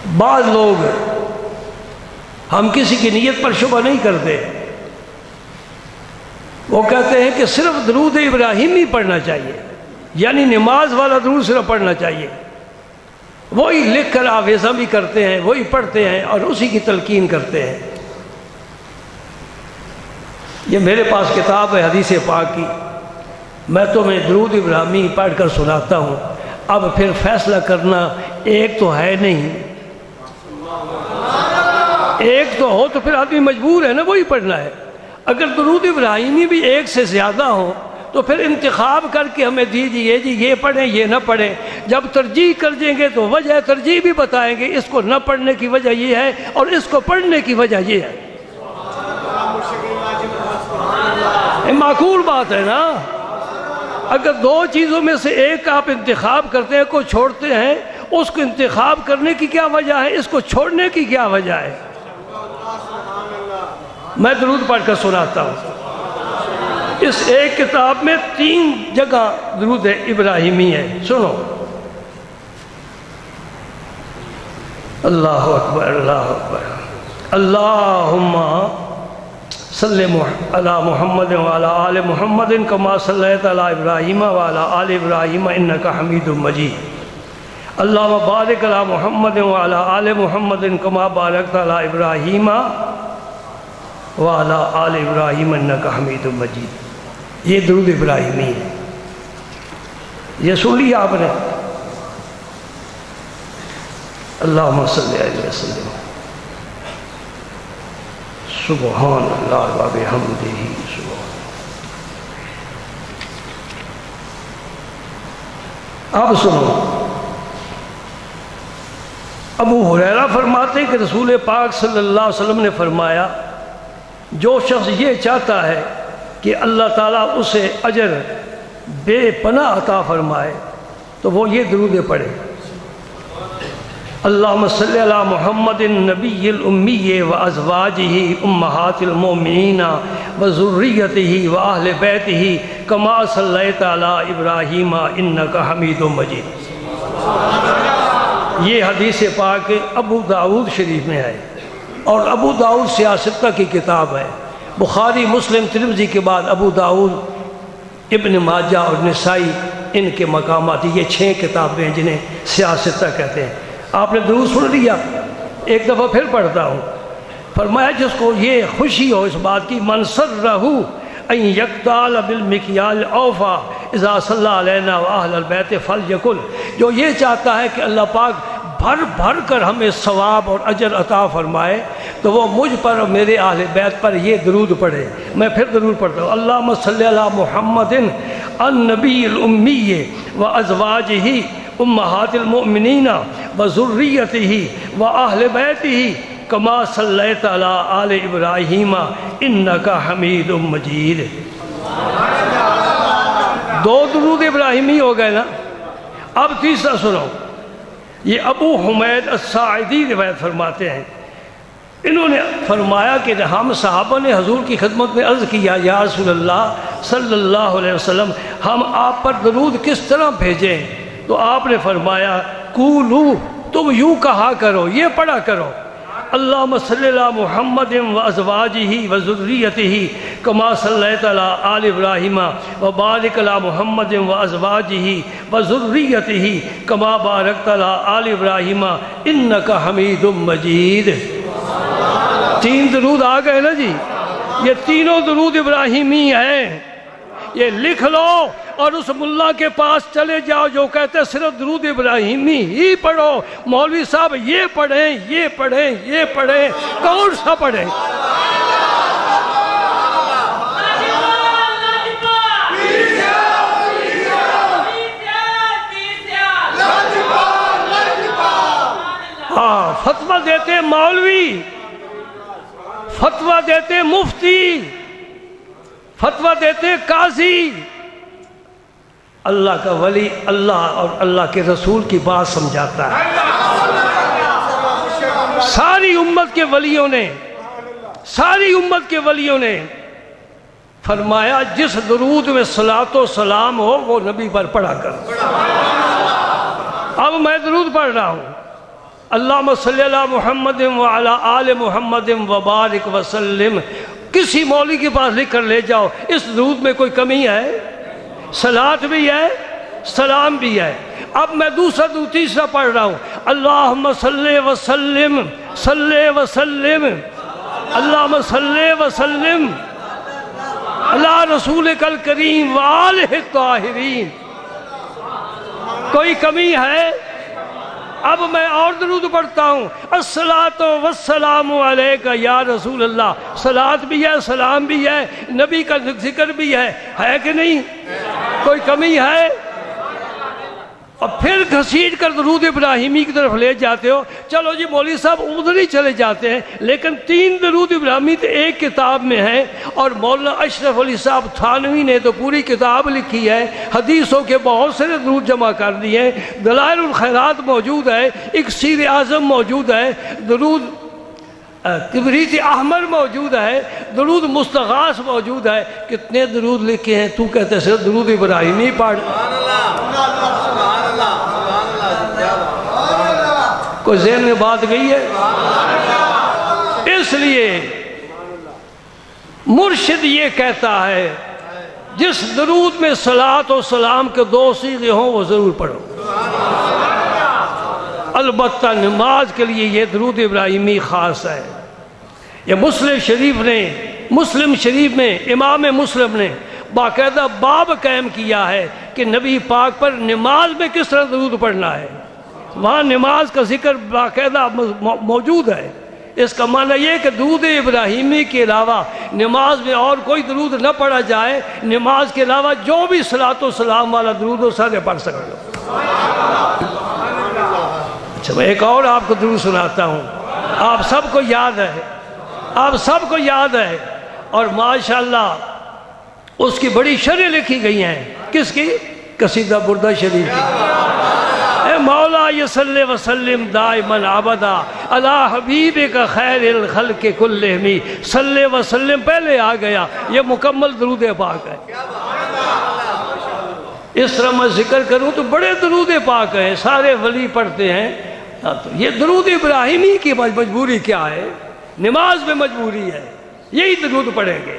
بعض لوگ، ہم کسی کی نیت پر شبہ نہیں کرتے، وہ کہتے ہیں کہ صرف درود ابراہیمی پڑھنا چاہیے، یعنی نماز والا درود صرف پڑھنا چاہیے۔ وہی لکھ کر حافظہ بھی کرتے ہیں، وہی پڑھتے ہیں اور اسی کی تلقین کرتے ہیں۔ یہ میرے پاس کتاب ہے حدیث پاک کی، میں تمہیں درود ابراہیمی پڑھ کر سناتا ہوں، اب پھر فیصلہ کرنا ایک تو ہے نہیں، ایک تو ہو تو پھر آدمی مجبور ہے نا وہی پڑھنا ہے۔ اگر درود ابراہیمی بھی ایک سے زیادہ ہو تو پھر انتخاب کر کے ہمیں دیجیے جی یہ پڑھیں یہ نہ پڑھیں۔ جب ترجیح کر دیں گے تو وجہ ترجیح بھی بتائیں گے، اس کو نہ پڑھنے کی وجہ یہ ہے اور اس کو پڑھنے کی وجہ یہ ہے۔ یہ معقول بات ہے نا۔ اگر دو چیزوں میں سے ایک آپ انتخاب کرتے ہیں، کو چھوڑتے ہیں، اس کو انتخاب کرنے کی کیا وجہ ہے، اس کو چھوڑنے کی کیا وجہ ہے؟ میں درود پڑھ کر سناتا ہوں۔ اس ایک کتاب میں 3 جگہ درود ابراہیمی ہے، سنو۔ اللہ اکبر اللہ اکبر۔ اللہم صلی علی محمد وعلی آل محمد کما صلیت علی ابراہیم وعلی آل ابراہیم انک حمید مجید۔ اللہم بارک علی محمد وعلی آل محمد کما بارکت علی ابراہیم وعلی آل ابراہیم انک حمید مجید۔ یہ درود ابراہیمی ہے، یہ سن لیا آپ نے؟ اللہم صلی علیہ وسلم سبحان اللہ و بحمدہ سبحان۔ اب سنو، ابو ہریرہ فرماتے ہیں کہ رسول پاک صلی اللہ علیہ وسلم نے فرمایا، جو شخص یہ چاہتا ہے کہ اللہ تعالیٰ اسے اجر بے پناہ عطا فرمائے تو وہ یہ درود پڑھے، اللہم صلی علی محمد النبی الامی و ازواجہ امہات المؤمنین و ذریتہ و اہل بیتہ کما صلیت علی ابراہیم انک حمید مجید۔ یہ حدیث پاک ابو داؤد شریف میں ہے، اور ابو داؤد سیاستہ کی کتاب ہے۔ بخاری مسلم ترمذی کے بعد ابو داؤد ابن ماجہ اور نسائی ان کے مقامات، یہ 6 کتابیں ہیں جنہیں سیاستہ کہتے ہیں۔ آپ نے درود سن لیا، ایک دفعہ پھر پڑھتا ہوں۔ فرمایا جس کو یہ خوشی ہو اس بات کی، من سرہ ان یقتال بالمکیال اوفا اذا صلی علینا و اہل البیت فلیکل، جو یہ چاہتا ہے کہ اللہ پاک بھر بھر کر ہمیں ثواب اور اجر عطا فرمائے تو وہ مجھ پر اور میرے اہل بیت پر یہ درود پڑھے۔ میں پھر درود پڑھتا ہوں، اللہم صلی علی محمد النبی الامی و ازواجہ امہات المؤمنین و ذریتہ و اہل بیتہ کما صلیت علی آل ابراہیم انک حمید مجید۔ 2 درود ابراہیمی ہو گئے نا۔ اب تیسرا سنو، یہ ابو حمید الساعدی روایت فرماتے ہیں، انہوں نے فرمایا کہ ہم صحابہ نے حضور کی خدمت میں عرض کیا، یا رسول اللہ صلی اللہ علیہ وسلم ہم آپ پر درود کس طرح بھیجیں؟ تو آپ نے فرمایا قولو، تم یوں کہا کرو، یہ پڑھا کرو، اللہم صلی علی محمد و ازواجہ و ذریتہ کما صلیت علی آل ابراہیم و بارک علی محمد و ازواجہ و ذریتہ کما بارکت علی آل ابراہیم انک حمید مجید۔ 3 درود آ گئے نا جی، یہ تینوں درود ابراہیمی ہیں، یہ لکھ لو اور اس ملا کے پاس چلے جاؤ جو کہتے ہیں صرف درود ابراہیمی ہی پڑھو، مولوی صاحب یہ پڑھیں یہ پڑھیں یہ پڑھیں، کون سا پڑھیں؟ ہاں، فتویٰ دیتے مولوی، فتویٰ دیتے مفتی، فتویٰ دیتے قاضی، اللہ کا ولی اللہ اور اللہ کے رسول کی بات سمجھاتا ہے۔ ساری امت کے ولیوں نے فرمایا جس درود میں صلاۃ و سلام ہو وہ نبی پر پڑھا کر۔ اب میں درود پڑھ رہا ہوں، اللہم صلی علی محمد وعلی آل محمد وبارک وسلم، کسی مولوی کے پاس لکھ کر لے جاؤ، اس درود میں کوئی کمی ہے؟ صلاۃ بھی ہے، سلام بھی ہے۔ اب میں دوسرا تیسرا پڑھ رہا ہوں، اللہم صلی وسلم، صلی وسلم، اللہم صلی وسلم علی رسولک الکریم وآلہ الطاہرین۔ کوئی کمی ہے؟ اب میں اور درود پڑھتا ہوں، الصلاۃ والسلام علیک یا رسول اللہ، صلاۃ بھی ہے، سلام بھی ہے، نبی کا ذکر بھی ہے کہ نہیں؟ کوئی کمی ہے؟ اور پھر گھسیٹ کر درود ابراہیمی کی طرف لے جاتے ہو۔ چلو جی مولوی صاحب ادھر ہی چلے جاتے ہیں، لیکن 3 درود ابراہیمی تو ایک کتاب میں ہیں، اور مولانا اشرف علی صاحب تھانوی نے تو پوری کتاب لکھی ہے، حدیثوں کے بہت سے درود جمع کر دیے ہیں، دلائل الخیرات موجود ہے، اکسیر اعظم موجود ہے، درود کبریت احمر موجود ہے، درود مستغاث موجود ہے۔ کتنے درود لکھے ہیں، تو کہتے ہیں صرف درود ابراہیمی پڑھ۔ کوئی ذہن میں بات گئی ہے؟ اس لیے مرشد یہ کہتا ہے جس درود میں صلاۃ و سلام کے 2 صیغے ہوں وہ ضرور پڑھو۔ البتہ نماز کے لیے یہ درود ابراہیمی خاص ہے۔ یہ مسلم شریف میں امام مسلم نے باقاعدہ باب قائم کیا ہے کہ نبی پاک پر نماز میں کس طرح درود پڑھنا ہے، وہاں نماز کا ذکر باقاعدہ موجود ہے۔ اس کا معنی یہ کہ درود ابراہیمی کے علاوہ نماز میں اور کوئی درود نہ پڑھا جائے، نماز کے علاوہ جو بھی صلاۃ و سلام والا درود ہو سارے پڑھ سکتے ہو۔ اچھا میں ایک اور آپ کو درود سناتا ہوں، آپ سب کو یاد ہے، آپ سب کو یاد ہے، اور ماشاءاللہ اس کی بڑی شرح لکھی گئی ہیں۔ کس کی؟ قصیدہ بردہ شریف کی۔ اے مولا یصلی وسلم دائما ابدا علی حبیبک خیر الخلق کلہم، صلی وسلم پہلے آ گیا، یہ مکمل درود پاک ہے۔ اس طرح میں ذکر کروں تو بڑے درود پاک ہیں، سارے ولی پڑھتے ہیں۔ تو یہ درود ابراہیمی کی مجبوری کیا ہے؟ نماز میں مجبوری ہے، یہی درود پڑھیں گے۔